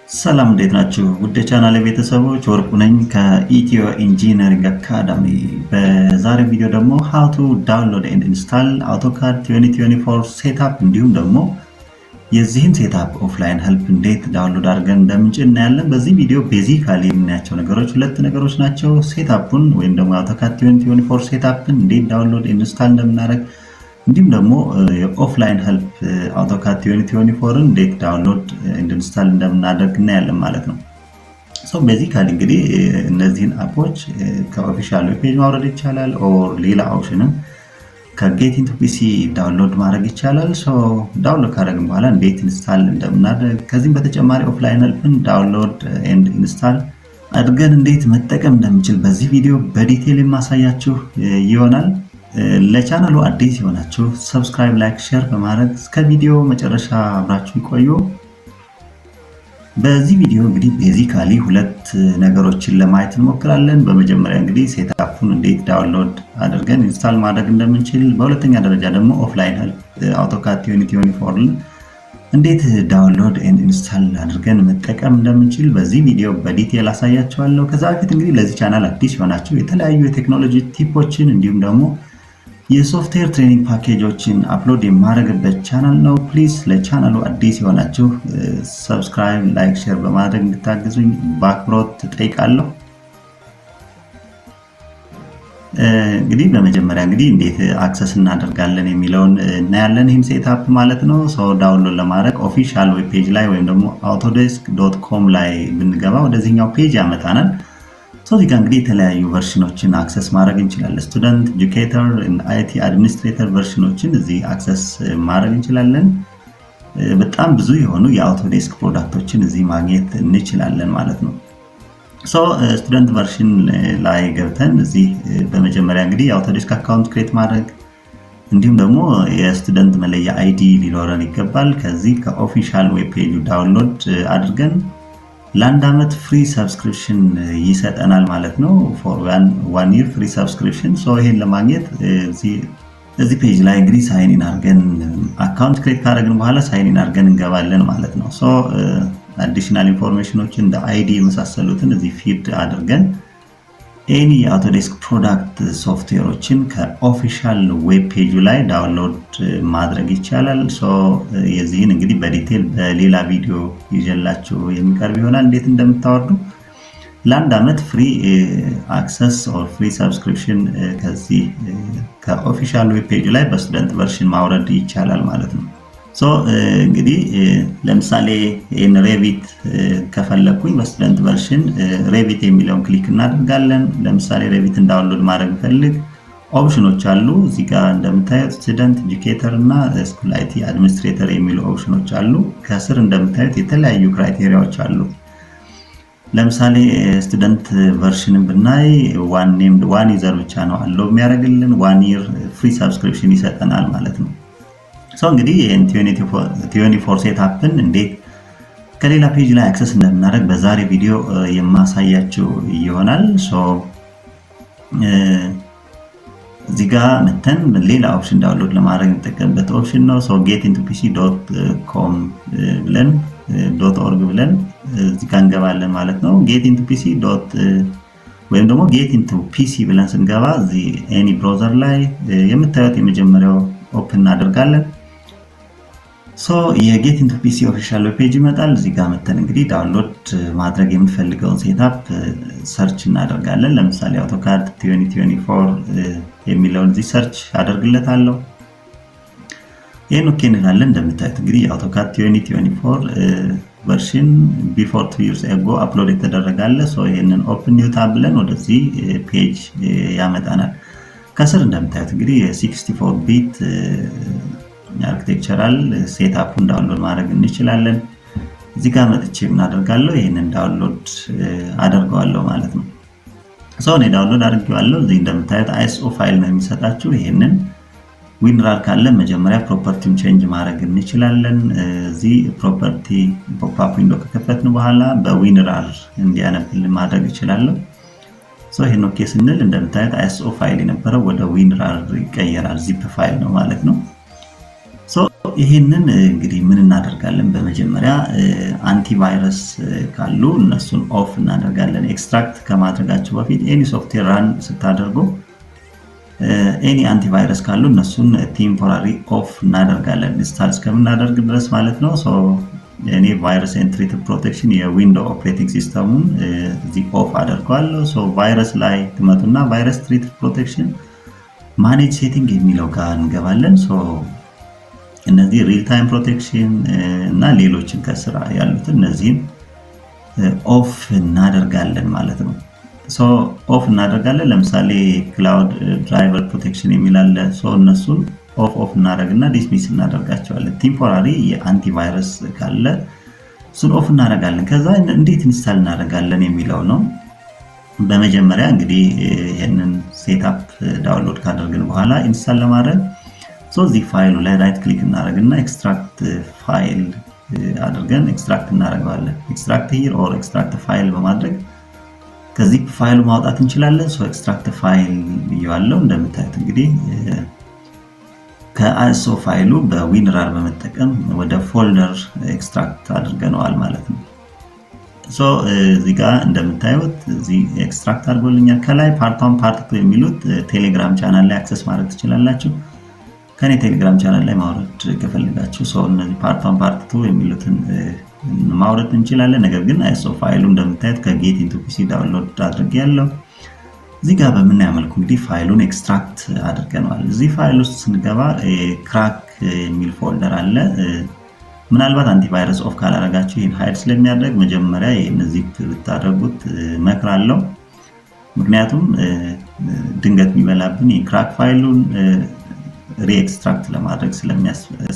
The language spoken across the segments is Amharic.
ሰላም እንዴት ናችሁ? ውድ ቻናሌ ቤተሰቦች ወርቁ ነኝ ከኢትዮ ኢንጂነሪንግ አካዳሚ። በዛሬው ቪዲዮ ደግሞ how to download and install AutoCAD 2024 ሴትአፕ እንዲሁም ደግሞ የዚህን ሴትአፕ ኦፍላይን ሄልፕ እንዴት ዳውንሎድ አድርገን እንደምንጭን እናያለን። በዚህ ቪዲዮ ቤዚካሊ የምናያቸው ነገሮች ሁለት ነገሮች ናቸው። ሴትአፑን ወይም ደግሞ AutoCAD 2024 ሴትአፕን እንዴት ዳውንሎድ ኢንስታል እንደምናደርግ እንዲሁም ደግሞ የኦፍላይን ሄልፕ AutoCAD 2024ን እንዴት ዳውንሎድ ኢንስታል እንደምናደርግ እናያለን ማለት ነው። ቤዚካሊ እንግዲህ እነዚህን አፖች ከኦፊሻል ዌብ ፔጅ ማውረድ ይቻላል ኦር ሌላ ኦፕሽንም ከጌት ኢንቱ ፒሲ ዳውንሎድ ማድረግ ይቻላል። ዳውንሎድ ካደረግን በኋላ እንዴት ኢንስታል እንደምናደርግ ከዚህም በተጨማሪ ኦፍላይን ሄልፕን ዳውንሎድ ኤንድ ኢንስታል አድርገን እንዴት መጠቀም እንደምንችል በዚህ ቪዲዮ በዲቴል የማሳያችሁ ይሆናል። ለቻናሉ አዲስ የሆናችሁ ሰብስክራይብ፣ ላይክ፣ ሼር በማድረግ እስከ ቪዲዮ መጨረሻ አብራችሁ ይቆዩ። በዚህ ቪዲዮ እንግዲህ ቤዚካሊ ሁለት ነገሮችን ለማየት እንሞክራለን። በመጀመሪያ እንግዲህ ሴትአፑን እንዴት ዳውንሎድ አድርገን ኢንስታል ማድረግ እንደምንችል፣ በሁለተኛ ደረጃ ደግሞ ኦፍላይን ሄልፕ AutoCAD 2024 እንዴት ዳውንሎድ ኤንድ ኢንስታል አድርገን መጠቀም እንደምንችል በዚህ ቪዲዮ በዲቴል አሳያችኋለሁ። ከዛ በፊት እንግዲህ ለዚህ ቻናል አዲስ የሆናችሁ የተለያዩ የቴክኖሎጂ ቲፖችን እንዲሁም ደግሞ የሶፍትዌር ትሬኒንግ ፓኬጆችን አፕሎድ የማድረግበት ቻናል ነው። ፕሊዝ ለቻናሉ አዲስ የሆናችሁ ሰብስክራይብ፣ ላይክ፣ ሼር በማድረግ እንድታግዙኝ በአክብሮት ጠይቃለሁ። እንግዲህ በመጀመሪያ እንግዲህ እንዴት አክሰስ እናደርጋለን የሚለውን እናያለን። ይህን ሴትአፕ ማለት ነው። ዳውንሎድ ለማድረግ ኦፊሻል ዌብ ፔጅ ላይ ወይም ደግሞ autodesk.com ላይ ብንገባ ወደዚህኛው ፔጅ ያመጣናል። እዚህ ጋር እንግዲህ የተለያዩ ቨርሽኖችን አክሰስ ማድረግ እንችላለን። ስቱደንት፣ ኤጁኬተር፣ አይቲ አድሚኒስትሬተር ቨርሽኖችን እዚህ አክሰስ ማድረግ እንችላለን። በጣም ብዙ የሆኑ የአውቶዴስክ ፕሮዳክቶችን እዚህ ማግኘት እንችላለን ማለት ነው። ስቱደንት ቨርሽን ላይ ገብተን እዚህ በመጀመሪያ እንግዲህ የአውቶዴስክ አካውንት ክሬት ማድረግ እንዲሁም ደግሞ የስቱደንት መለያ አይዲ ሊኖረን ይገባል። ከዚህ ከኦፊሻል ዌብ ፔጁ ዳውንሎድ አድርገን ለአንድ ዓመት ፍሪ ሰብስክሪፕሽን ይሰጠናል ማለት ነው። ፎር ዋን ይር ፍሪ ሰብስክሪፕሽን። ይሄን ለማግኘት እዚህ ፔጅ ላይ እንግዲህ ሳይኒን አድርገን አካውንት ክሬት ካደረግን በኋላ ሳይኒን አድርገን እንገባለን ማለት ነው። አዲሽናል ኢንፎርሜሽኖችን እንደ አይዲ የመሳሰሉትን እዚህ ፊድ አድርገን ኤኒ የአውቶዴስክ ፕሮዳክት ሶፍትዌሮችን ከኦፊሻል ዌብ ፔጁ ላይ ዳውንሎድ ማድረግ ይቻላል። የዚህን እንግዲህ በዲቴል በሌላ ቪዲዮ ይዤላችሁ የሚቀርብ ይሆናል እንዴት እንደምታወርዱ። ለአንድ ዓመት ፍሪ አክሰስ ኦር ፍሪ ሰብስክሪፕሽን ከዚህ ከኦፊሻል ዌብ ፔጁ ላይ በስቱደንት ቨርሽን ማውረድ ይቻላል ማለት ነው። እንግዲህ ለምሳሌ ይህን ሬቪት ከፈለኩኝ በስቱደንት ቨርሽን ሬቪት የሚለውን ክሊክ እናደርጋለን። ለምሳሌ ሬቪትን ዳውንሎድ ማድረግ ፈልግ ኦፕሽኖች አሉ። እዚህ ጋር እንደምታዩት ስቱደንት፣ ኤጁኬተር እና ስኩል አይቲ አድሚኒስትሬተር የሚሉ ኦፕሽኖች አሉ። ከስር እንደምታዩት የተለያዩ ክራይቴሪያዎች አሉ። ለምሳሌ ስቱደንት ቨርሽንን ብናይ ዋን ዩዘር ብቻ ነው አለው የሚያደርግልን። 1 ይር ፍሪ ሰብስክሪፕሽን ይሰጠናል ማለት ነው። እንግዲህ ይህን 24 ሴትአፕን እንዴት ከሌላ ፔጅ ላይ አክሰስ እንደምናደርግ በዛሬ ቪዲዮ የማሳያችሁ ይሆናል። እዚህ ጋር መተን ሌላ ኦፕሽን ዳውንሎድ ለማድረግ እንጠቀምበት ኦፕሽን ነው። getintoPC.com ብለን .org ብለን እዚህ ጋር እንገባለን ማለት ነው። getintoPC ወይም ደግሞ getintoPC ብለን ስንገባ እዚህ ኤኒ ብራውዘር ላይ የምታዩት የመጀመሪያው ኦፕን እናደርጋለን። የጌት ኢንቱ ፒሲ ኦፊሻል ዌብ ፔጅ ይመጣል። እዚህ ጋር መተን እንግዲህ ዳውንሎድ ማድረግ የምንፈልገውን ሴትአፕ ሰርች እናደርጋለን። ለምሳሌ AutoCAD 2024 የሚለውን እዚህ ሰርች አደርግለታለሁ። ይሄን ኦኬ እንላለን። እንደምታዩት እንግዲህ AutoCAD 2024 ቨርሽን ቢፎር 2 years ago አፕሎድ የተደረጋለ። ይሄንን ኦፕን ኒው ታብ ብለን ወደዚህ ፔጅ ያመጣናል። ከስር እንደምታዩት እንግዲህ የ64 ቢት አርኪቴክቸራል ሴትአፑን ዳውንሎድ ማድረግ እንችላለን። እዚህ ጋር መጥቼ ምን አደርጋለሁ? ይሄንን ዳውንሎድ አደርገዋለሁ ማለት ነው። እኔ ዳውንሎድ አድርጌዋለሁ። እዚህ እንደምታዩት ISO ፋይል ነው የሚሰጣችሁ። ይሄንን ዊንራር ካለ መጀመሪያ ፕሮፐርቲውን ቼንጅ ማድረግ እንችላለን። እዚህ ፕሮፐርቲ ፖፕአፕ ዊንዶ ከከፈትን በኋላ በዊንራር እንዲያነብልን ማድረግ እችላለሁ። ይሄን ኦኬ ስንል እንደምታዩት ISO ፋይል የነበረው ወደ ዊንራር ይቀየራል። ዚፕ ፋይል ነው ማለት ነው። ይሄንን እንግዲህ ምን እናደርጋለን? በመጀመሪያ አንቲቫይረስ ካሉ እነሱን ኦፍ እናደርጋለን። ኤክስትራክት ከማድረጋቸው በፊት ኤኒ ሶፍትዌር ራን ስታደርጉ ኤኒ አንቲቫይረስ ካሉ እነሱን ቴምፖራሪ ኦፍ እናደርጋለን ኢንስታል እስከምናደርግ ድረስ ማለት ነው። ሶ እኔ ቫይረስ ኤንድ ትሪትድ ፕሮቴክሽን የዊንዶው ኦፕሬቲንግ ሲስተሙን እዚህ ኦፍ አደርገዋለሁ። ሶ ቫይረስ ላይ ትመጡና ቫይረስ ትሪትድ ፕሮቴክሽን ማኔጅ ሴቲንግ የሚለው ጋር እንገባለን። ሶ እነዚህ ሪል ታይም ፕሮቴክሽን እና ሌሎችን ከስራ ያሉትን እነዚህን ኦፍ እናደርጋለን ማለት ነው። ሶ ኦፍ እናደርጋለን። ለምሳሌ ክላውድ ድራይቨር ፕሮቴክሽን የሚል አለ። ሶ እነሱን ኦፍ እናደርግና ዲስሚስ እናደርጋቸዋለን። ቴምፖራሪ የአንቲቫይረስ ካለ እሱን ኦፍ እናደርጋለን። ከዛ እንዴት ኢንስታል እናደርጋለን የሚለው ነው። በመጀመሪያ እንግዲህ ይሄንን ሴትአፕ ዳውንሎድ ካደረግን በኋላ ኢንስታል ለማድረግ እዚህ ፋይሉ ላይ ራይት ክሊክ እናደርግና ኤክስትራክት ፋይል አድርገን ኤክስትራክት እናደርገዋለን። ኤክስትራክት ሂር ኦር ኤክስትራክት ፋይል በማድረግ ከዚህ ፋይሉ ማውጣት እንችላለን። ሶ ኤክስትራክት ፋይል ብየዋለሁ። እንደምታዩት እንግዲህ ከአይሶ ፋይሉ በዊንራር በመጠቀም ወደ ፎልደር ኤክስትራክት አድርገነዋል ማለት ነው። ሶ እዚህ ጋር እንደምታዩት እዚህ ኤክስትራክት አድርጎልኛል። ከላይ ፓርት 1 ፓርት 2 የሚሉት ቴሌግራም ቻናል ላይ አክሰስ ማድረግ ትችላላችሁ። ከኔ ቴሌግራም ቻናል ላይ ማውረድ ከፈልጋችሁ ሰው እነዚህ ፓርት 1 ፓርት 2 የሚሉትን ማውረድ እንችላለን። ነገር ግን አይሶ ፋይሉ እንደምታዩት ከጌት ኢንቱ ፒሲ ዳውንሎድ አድርጌያለሁ። እዚህ ጋር በምናየው መልኩ እንግዲህ ፋይሉን ኤክስትራክት አድርገናል። እዚህ ፋይል ውስጥ ስንገባ ክራክ የሚል ፎልደር አለ። ምናልባት አንቲቫይረስ ኦፍ ካላረጋችሁ ይሄን ሃይድ ስለሚያደርግ መጀመሪያ ይሄን ዚፕ ብታደርጉት እመክራለሁ። ምክንያቱም ድንገት የሚበላብን የክራክ ፋይሉን ሪኤክስትራክት ለማድረግ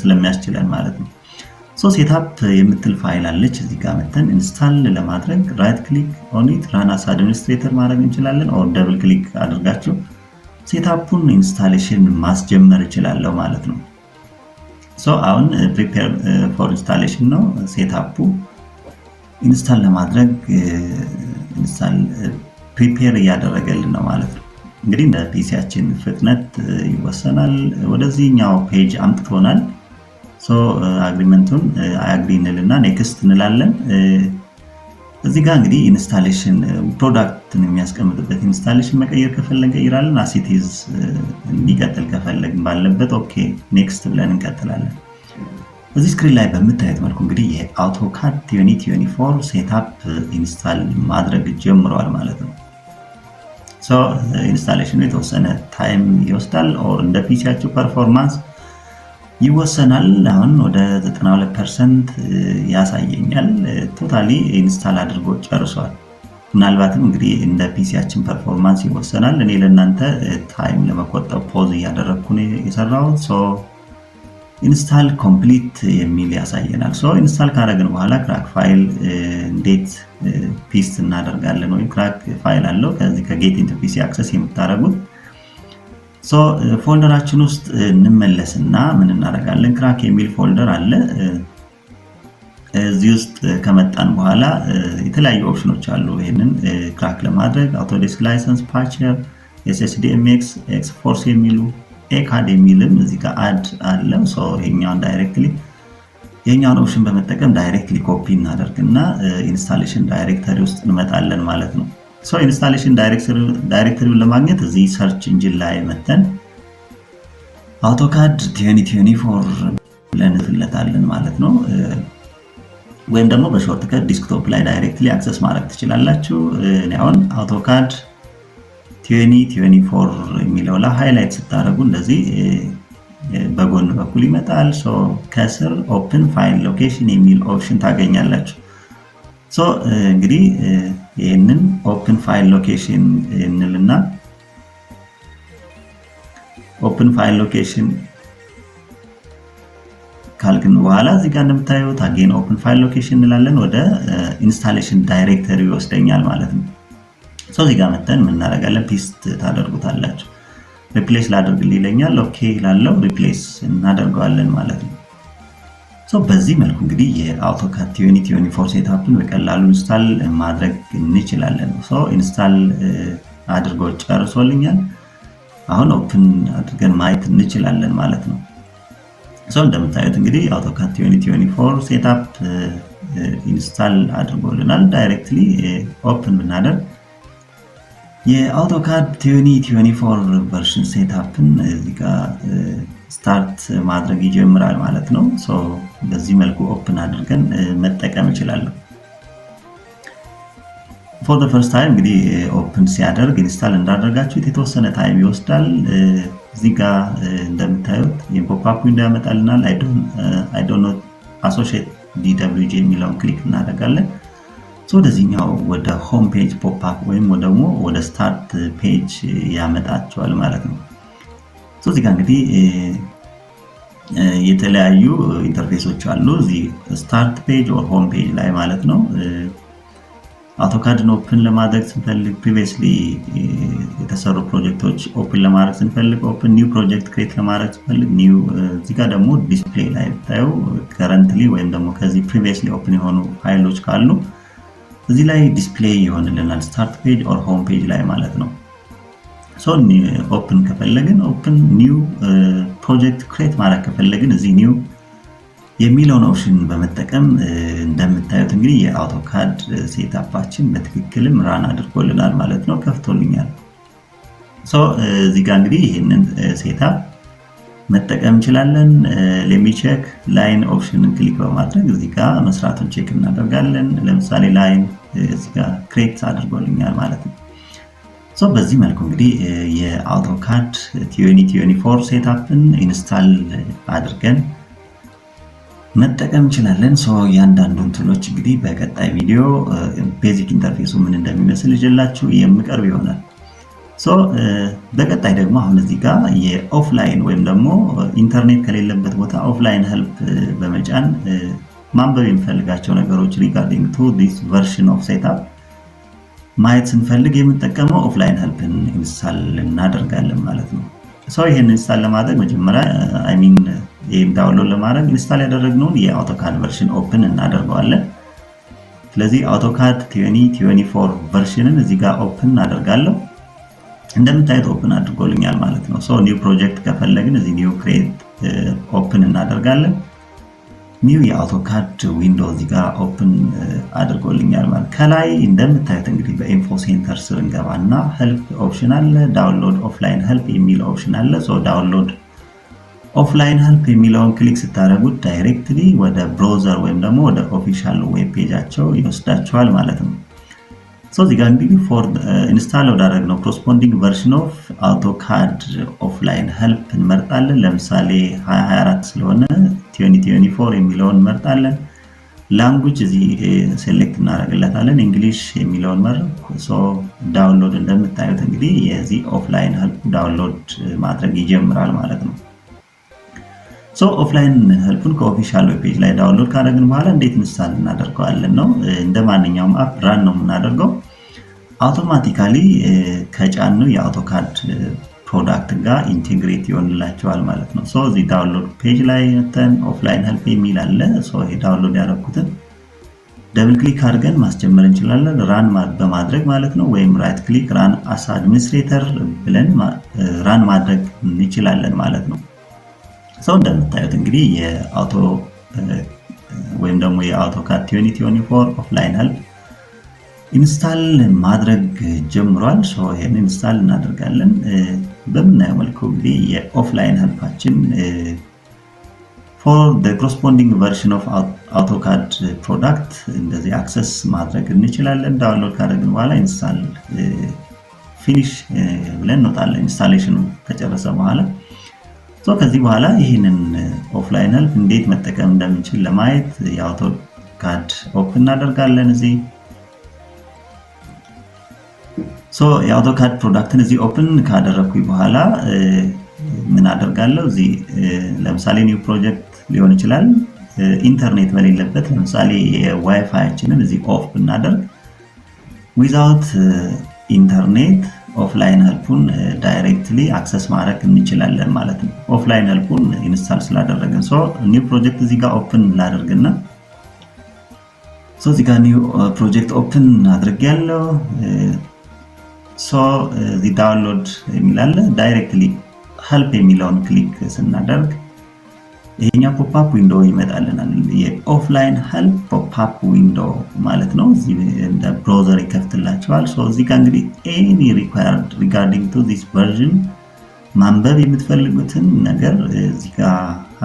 ስለሚያስችለን ማለት ነው። ሶ ሴትአፕ የምትል ፋይል አለች። እዚህ ጋር መተን ኢንስታል ለማድረግ ራይት ክሊክ ኦን ኢት ራን አስ አድሚኒስትሬተር ማድረግ እንችላለን። ኦር ደብል ክሊክ አድርጋችሁ ሴትአፑን ኢንስታሌሽን ማስጀመር እችላለሁ ማለት ነው። ሶ አሁን ፕሪፔር ፎር ኢንስታሌሽን ነው። ሴትአፑ ኢንስታል ለማድረግ ኢንስታል ፕሪፔር እያደረገልን ነው ማለት ነው። እንግዲህ እንደ ፒሲያችን ፍጥነት ይወሰናል። ወደዚህኛው ፔጅ አምጥቶናል። ሶ አግሪመንቱን አግሪ እንልና ኔክስት እንላለን። እዚህ ጋር እንግዲህ ኢንስታሌሽን ፕሮዳክትን የሚያስቀምጥበት ኢንስታሌሽን መቀየር ከፈለግን እንቀይራለን። አሲቲዝ እንዲቀጥል ከፈለግን ባለበት ኦኬ ኔክስት ብለን እንቀጥላለን። እዚህ ስክሪን ላይ በምታዩት መልኩ እንግዲህ የአውቶካድ 2024 ሴትአፕ ኢንስታል ማድረግ ጀምሯል ማለት ነው። ሶ ኢንስታሌሽኑ የተወሰነ ታይም ይወስዳል። ኦር እንደ ፒሲያችሁ ፐርፎርማንስ ይወሰናል። አሁን ወደ 92% ያሳየኛል። ቶታሊ ኢንስታል አድርጎ ጨርሷል። ምናልባትም እንግዲህ እንደ ፒሲያችን ፐርፎርማንስ ይወሰናል። እኔ ለእናንተ ታይም ለመቆጠብ ፖዝ እያደረግኩ ነው የሰራሁት። ሶ ኢንስታል ኮምፕሊት የሚል ያሳየናል። ሶ ኢንስታል ካደረግን በኋላ ክራክ ፋይል እንዴት ፒስት እናደርጋለን ወይም ክራክ ፋይል አለው ከዚህ ከጌት ኢንቱ ፒሲ አክሰስ የምታደርጉት። ሶ ፎልደራችን ውስጥ እንመለስና ምን እናደርጋለን? ክራክ የሚል ፎልደር አለ። እዚህ ውስጥ ከመጣን በኋላ የተለያዩ ኦፕሽኖች አሉ። ይሄንን ክራክ ለማድረግ አውቶዴስክ ላይሰንስ ፓቸር፣ ኤስኤስዲኤምኤክስ፣ ኤክስፎርስ የሚሉ ኤካድ የሚልም እዚህ ጋር አድ አለ። ሶ ይሄኛውን ዳይሬክትሊ የኛውን ኦፕሽን በመጠቀም ዳይሬክትሊ ኮፒ እናደርግና ኢንስታሌሽን ዳይሬክተሪ ውስጥ እንመጣለን ማለት ነው። ሶ ኢንስታሌሽን ዳይሬክተሪውን ለማግኘት እዚህ ሰርች ኢንጂን ላይ መተን አውቶካድ 2024 ብለን እንፍለታለን ማለት ነው። ወይም ደግሞ በሾርትከት ዲስክቶፕ ላይ ዳይሬክትሊ አክሰስ ማድረግ ትችላላችሁ። እኔ አሁን አውቶካድ 2024 የሚለው ላይ ሃይላይት ስታደርጉ እንደዚህ በጎን በኩል ይመጣል። ሶ ከስር ኦፕን ፋይል ሎኬሽን የሚል ኦፕሽን ታገኛላችሁ። ሶ እንግዲህ ይህንን ኦፕን ፋይል ሎኬሽን እንልና ኦፕን ፋይል ሎኬሽን ካልክን በኋላ እዚህ ጋር እንደምታዩት አጌን ኦፕን ፋይል ሎኬሽን እንላለን። ወደ ኢንስታሌሽን ዳይሬክተሪ ይወስደኛል ማለት ነው። ሶ እዚህ ጋር መተን ምን እናደርጋለን? ፒስት ታደርጉታላችሁ። ሪፕሌስ ላደርግልኝ ይለኛል። ኦኬ ላለው ሪፕሌስ እናደርገዋለን ማለት ነው። ሶ በዚህ መልኩ እንግዲህ የአውቶካድ 2024 ሴትአፕን በቀላሉ ኢንስታል ማድረግ እንችላለን። ሶ ኢንስታል አድርጎ ጨርሶልኛል። አሁን ኦፕን አድርገን ማየት እንችላለን ማለት ነው። እንደምታዩት እንግዲህ AutoCAD 2024 ሴትአፕ ኢንስታል አድርጎልናል። ዳይሬክትሊ ኦፕን ብናደርግ የAutoCAD 2024 ቨርሽን ሴትአፕን እዚህ ጋር ስታርት ማድረግ ይጀምራል ማለት ነው። በዚህ መልኩ ኦፕን አድርገን መጠቀም እንችላለን። ፎር ዘ ፈርስት ታይም እንግዲህ ኦፕን ሲያደርግ ኢንስታል እንዳደረጋችሁት የተወሰነ ታይም ይወስዳል። እዚህ ጋር እንደምታዩት የፖፕ አፕ ዊንዶው ያመጣልናል። አይ ዶንት ኖ አሶሺየት DWG የሚለውን ክሊክ እናደርጋለን። ወደዚህኛው ወደ ሆም ፔጅ ፖፕ አፕ ወይም ደግሞ ወደ ስታርት ፔጅ ያመጣቸዋል ማለት ነው። እዚህ ጋር እንግዲህ የተለያዩ ኢንተርፌሶች አሉ። እዚህ ስታርት ፔጅ ኦር ሆም ፔጅ ላይ ማለት ነው። AutoCADን ኦፕን ለማድረግ ስንፈልግ ፕሪቪየስሊ የተሰሩ ፕሮጀክቶች ኦፕን ለማድረግ ስንፈልግ ኦፕን፣ ኒው ፕሮጀክት ክሬት ለማድረግ ስንፈልግ ኒው። እዚህ ጋር ደግሞ ዲስፕሌይ ላይ ብታዩ ከረንትሊ ወይም ደግሞ ከዚህ ፕሪቪየስሊ ኦፕን የሆኑ ፋይሎች ካሉ እዚህ ላይ ዲስፕሌይ ይሆንልናል ስታርት ፔጅ ኦር ሆም ፔጅ ላይ ማለት ነው። ኦፕን ከፈለግን ኦፕን፣ ኒው ፕሮጀክት ክሬት ማድረግ ከፈለግን እዚህ ኒው የሚለውን ኦፕሽን በመጠቀም እንደምታዩት እንግዲህ የAutoCAD ሴትአፓችን በትክክልም ራን አድርጎልናል ማለት ነው፣ ከፍቶልኛል። እዚህ ጋር እንግዲህ ይህንን ሴትአፕ መጠቀም እንችላለን። ቼክ ላይን ኦፕሽንን ክሊክ በማድረግ እዚህ ጋር መስራቱን ቼክ እናደርጋለን። ለምሳሌ ላይን እዚህ ጋር ክሬት አድርጎልኛል ማለት ነው። በዚህ መልኩ እንግዲህ የAutoCAD 2024 ሴትአፕን ኢንስታል አድርገን መጠቀም እንችላለን። እያንዳንዱን ቱሎች እንግዲህ በቀጣይ ቪዲዮ ቤዚክ ኢንተርፌሱ ምን እንደሚመስል ይዤላችሁ የምቀርብ ይሆናል። በቀጣይ ደግሞ አሁን እዚህ ጋር የኦፍላይን ወይም ደግሞ ኢንተርኔት ከሌለበት ቦታ ኦፍላይን ሄልፕ በመጫን ማንበብ የሚፈልጋቸው ነገሮች ሪጋርዲንግ ቱ ዲስ ቨርሽን ኦፍ ሴትአፕ ማየት ስንፈልግ የምንጠቀመው ኦፍላይን ሄልፕን ኢንስታል እናደርጋለን ማለት ነው። ይህን ኢንስታል ለማድረግ መጀመሪያ ይህን ዳውንሎድ ለማድረግ ኢንስታል ያደረግነውን የAutoCAD ቨርሽን ኦፕን እናደርገዋለን። ስለዚህ AutoCAD 2024 ቨርሽንን እዚህ ጋር ኦፕን እናደርጋለሁ። እንደምታዩት ኦፕን አድርጎልኛል ማለት ነው። ኒው ፕሮጀክት ከፈለግን እዚህ ኒው ክሬት ኦፕን እናደርጋለን። ኒው የAutoCAD ዊንዶው እዚህ ጋር ኦፕን አድርጎልኛል ማለት። ከላይ እንደምታዩት እንግዲህ በኢንፎ ሴንተር ስር እንገባና ሄልፕ ኦፕሽን አለ፣ ዳውንሎድ ኦፍላይን ሄልፕ የሚል ኦፕሽን አለ። ዳውንሎድ ኦፍላይን ሄልፕ የሚለውን ክሊክ ስታደርጉት ዳይሬክትሊ ወደ ብራውዘር ወይም ደግሞ ወደ ኦፊሻል ዌብ ፔጃቸው ይወስዳቸዋል ማለት ነው። እዚህ ጋር እንግዲህ ፎር ኢንስታል ወዳደረግነው ኮረስፖንዲንግ ቨርሽን ኦፍ AutoCAD ኦፍላይን ሄልፕ እንመርጣለን። ለምሳሌ 2024 ስለሆነ 2024 የሚለውን እንመርጣለን። ላንጉጅ እዚህ ሴሌክት እናደርግለታለን። እንግሊሽ የሚለውን መረጥኩ። ዳውንሎድ እንደምታዩት እንግዲህ የዚህ ኦፍላይን ሄልፕ ዳውንሎድ ማድረግ ይጀምራል ማለት ነው። ኦፍላይን ሄልፕን ከኦፊሻል ዌብ ፔጅ ላይ ዳውንሎድ ካደረግን በኋላ እንዴት ኢንስታል እናደርገዋለን ነው። እንደ ማንኛውም አፕ ራን ነው የምናደርገው። አውቶማቲካሊ ከጫኑ የAutoCAD ፕሮዳክት ጋር ኢንቴግሬት ይሆንላቸዋል ማለት ነው። እዚህ ዳውንሎድ ፔጅ ላይ መተን ኦፍላይን ሄልፕ የሚል አለ። ይሄ ዳውንሎድ ያደረኩትን ደብል ክሊክ አድርገን ማስጀመር እንችላለን፣ ራን በማድረግ ማለት ነው። ወይም ራይት ክሊክ ራን አስ አድሚኒስትሬተር ብለን ራን ማድረግ እንችላለን ማለት ነው። እንደምታዩት እንግዲህ ወይም ደግሞ የAutoCAD 2024 ኦፍላይን ሄልፕ ኢንስታል ማድረግ ጀምሯል። ይሄን ኢንስታል እናደርጋለን። በምናየው መልኩ እንግዲህ የኦፍላይን ሄልፓችን ፎር the corresponding version of AutoCAD product እንደዚህ አክሰስ ማድረግ እንችላለን። ዳውንሎድ ካደረግን በኋላ ኢንስታል ፊኒሽ ብለን እንወጣለን። ኢንስታሌሽኑ ከጨረሰ በኋላ ከዚህ በኋላ ይህንን ኦፍላይን ሄልፕ እንዴት መጠቀም እንደምንችል ለማየት የAutoCAD ኦፕን እናደርጋለን። እዚህ የAutoCAD ፕሮዳክትን እዚህ ኦፕን ካደረኩኝ በኋላ ምን አደርጋለሁ? እዚህ ለምሳሌ ኒው ፕሮጀክት ሊሆን ይችላል። ኢንተርኔት በሌለበት ለምሳሌ የዋይፋያችንን እዚህ ኦፍ ብናደርግ ዊዛውት ኢንተርኔት ኦፍላይን ሄልፑን ዳይሬክትሊ አክሰስ ማድረግ እንችላለን ማለት ነው። ኦፍላይን ሄልፑን ኢንስታል ስላደረግን ኒው ፕሮጀክት እዚህ ጋር ኦፕን ላደርግና እዚህ ጋር ኒው ፕሮጀክት ኦፕን አድርጌያለሁ። እዚህ ዳውንሎድ የሚላለ ዳይሬክትሊ ሄልፕ የሚለውን ክሊክ ስናደርግ ይሄኛው ፖፕአፕ ዊንዶ ይመጣልናል። የኦፍላይን ሄልፕ ፖፕአፕ ዊንዶ ማለት ነው። እዚህ እንደ ብራውዘር ይከፍትላቸዋል። ሶ እዚህ ጋር እንግዲህ ኤኒ ሪኳየርድ ሪጋርዲንግ ቱ ዚስ ቨርዥን ማንበብ የምትፈልጉትን ነገር እዚህ ጋር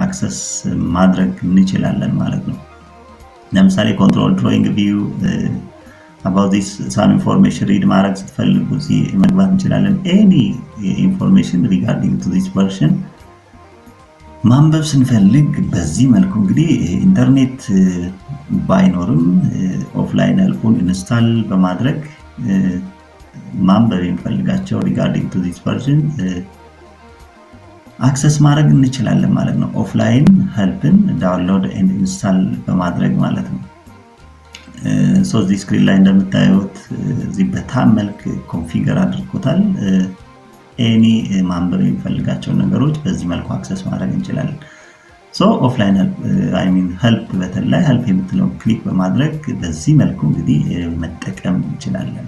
አክሰስ ማድረግ እንችላለን ማለት ነው። ለምሳሌ ኮንትሮል ድሮይንግ ቪው about this some information read ማድረግ ስትፈልጉ እዚህ መግባት እንችላለን። ኤኒ ኢንፎርሜሽን ሪጋርዲንግ ቱ ዚስ ቨርዥን ማንበብ ስንፈልግ በዚህ መልኩ እንግዲህ ኢንተርኔት ባይኖርም ኦፍላይን ሄልፑን ኢንስታል በማድረግ ማንበብ የምፈልጋቸው ሪጋርዲንግ ቱ ዚስ ቨርዥን አክሰስ ማድረግ እንችላለን ማለት ነው። ኦፍላይን ሄልፕን ዳውንሎድ ኤንድ ኢንስታል በማድረግ ማለት ነው። ሶ እዚህ ስክሪን ላይ እንደምታዩት እዚህ በታብ መልክ ኮንፊገር አድርጎታል። ኤኒ ማንበብ የሚፈልጋቸውን ነገሮች በዚህ መልኩ አክሰስ ማድረግ እንችላለን። ሶ ኦፍላይን ሄልፕ በተን ላይ ሄልፕ የምትለው ክሊክ በማድረግ በዚህ መልኩ እንግዲህ መጠቀም እንችላለን።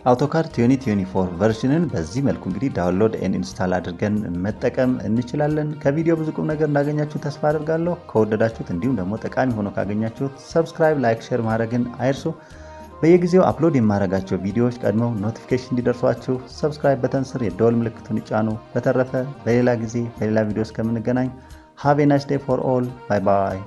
አውቶካድ 2024 ቨርዥንን በዚህ መልኩ እንግዲህ ዳውንሎድ ኤንድ ኢንስታል አድርገን መጠቀም እንችላለን። ከቪዲዮ ብዙ ቁም ነገር እንዳገኛችሁ ተስፋ አድርጋለሁ። ከወደዳችሁት እንዲሁም ደግሞ ጠቃሚ ሆኖ ካገኛችሁት ሰብስክራይብ፣ ላይክ፣ ሼር ማድረግን አይርሱ። በየጊዜው አፕሎድ የማደርጋቸው ቪዲዮዎች ቀድመው ኖቲፊኬሽን እንዲደርሷችሁ ሰብስክራይብ በተን ስር የደወል ምልክቱን ይጫኑ። በተረፈ በሌላ ጊዜ በሌላ ቪዲዮ እስከምንገናኝ ሃቭ ኤ ናይስ ዴይ ፎር ኦል። ባይ ባይ።